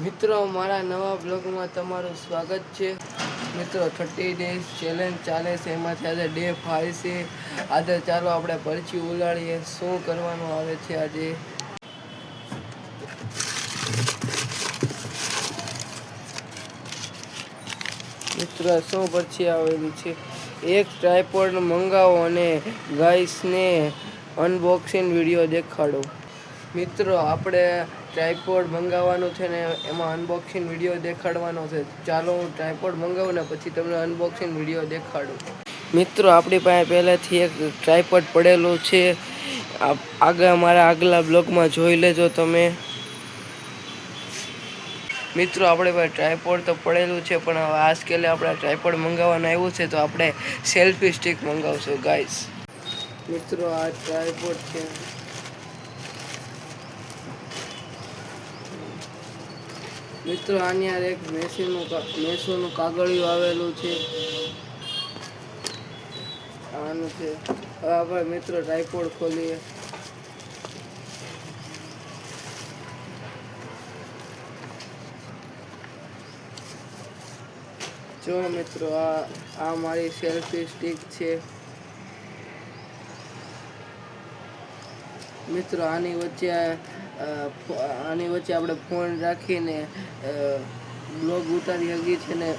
મિત્રો મારા નવા બ્લોગમાં તમારું સ્વાગત છે। મિત્રો 30 ડેઝ ચેલેન્જ ચાલે છે, એમાંથી આજે ડે 5 છે। આજે ચાલો આપણે પરચી ઉલાડીએ શું કરવાનું આવે છે આજે। મિત્રો શું પરચી આવેલી છે, એક ટ્રાયપોડ મંગાવો અને ગાઈસને અનબોક્સિંગ વિડીયો દેખાડો। મિત્રો આપણે ટ્રાયપોડ મંગાવવાનું છે ને એમાં અનબોક્સિંગ વિડીયો દેખાડવાનો છે। ચાલો હું ટ્રાયપોડ મંગાવું ને પછી તમને અનબોક્સિંગ વિડીયો દેખાડું। મિત્રો આપણી પાસે પહેલાથી એક ટ્રાયપોડ પડેલું છે, મારા આગલા બ્લોગમાં જોઈ લેજો તમે। મિત્રો આપણે પાસે ટ્રાયપોડ તો પડેલું છે, પણ હવે આજકાલે આપણે ટ્રાયપોડ મંગાવવાનું આવ્યું છે તો આપણે સેલ્ફી સ્ટિક મંગાવશું ગાઈસ। મિત્રો આ ટ્રાયપોડ છે। મિત્રો આની યાર એક મેસોનું કાગળિયું આવેલું છે, આનું છે। હવે આપણે મિત્રો ટ્રાયપોડ ખોલીએ। જો મિત્રો આ મારી સેલ્ફી સ્ટિક છે। મિત્રો આની વચ્ચે આપણે ફોન રાખીને બ્લોગ ઉતારી શકીએ છીએ ને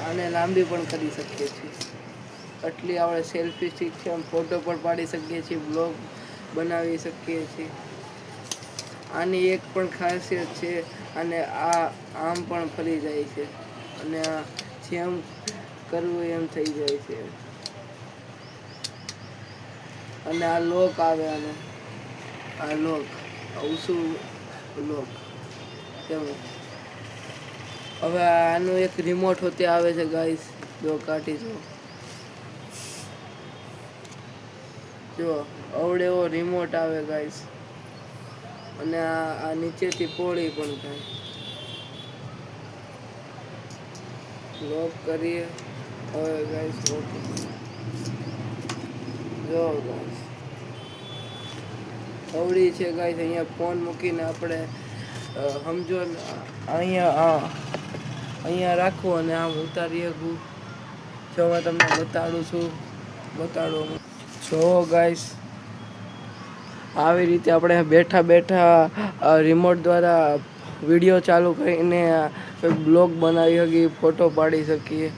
આને લાંબી પણ કરી શકીએ છીએ। આટલી આપણે સેલ્ફી સ્ટિક છે, ફોટો પણ પાડી શકીએ છીએ, બ્લોગ બનાવી શકીએ છીએ। આની એક પણ ખાસિયત છે, અને આમ પણ ફરી જાય છે, અને આ જેમ કરવું એમ થઈ જાય છે। અને આ લોક આવે, આ લોક ઉસું લોક કેવું। હવે આનું એક રિમોટ હોતે આવે છે ગાઈસ, જો કાઢી જો અવડે એવો રિમોટ આવે ગાઈસ, અને આ નીચેથી પોળી પણ થાય। લોક કરીએ હવે ગાઈસ, જો ગાઈસ અવળી છે ગાઈસ। અહીંયા ફોન મૂકીને આપણે સમજો અહીંયા રાખવું અને આમ ઉતારી શકું। જો હું તમને બતાડું છું, જો ગાઈસ આવી રીતે આપણે બેઠા બેઠા રિમોટ દ્વારા વિડીયો ચાલુ કરીને બ્લોગ બનાવી શકીએ, ફોટો પાડી શકીએ।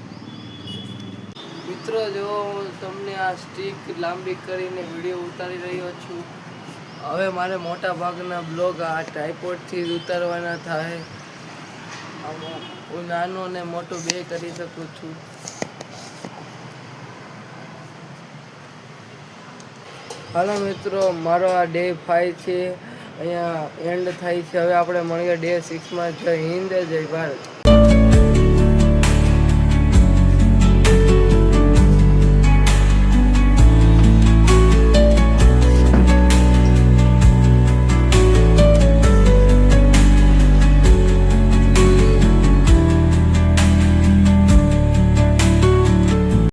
મિત્રો જો હું તમને આ સ્ટિક લાંબી કરીને વિડીયો ઉતારી રહ્યો છું। હવે મારે મોટા ભાગના બ્લોગ આ ટ્રાયપોડથી જ ઉતારવાના થાય। હું નાનું ને મોટું બે કરી શકું છું। હાલો મિત્રો, મારો આ ડે 5 છે, અહીંયા એન્ડ થાય છે। હવે આપણે મળીએ ડે 6માં। જય હિન્દ, જય ભારત।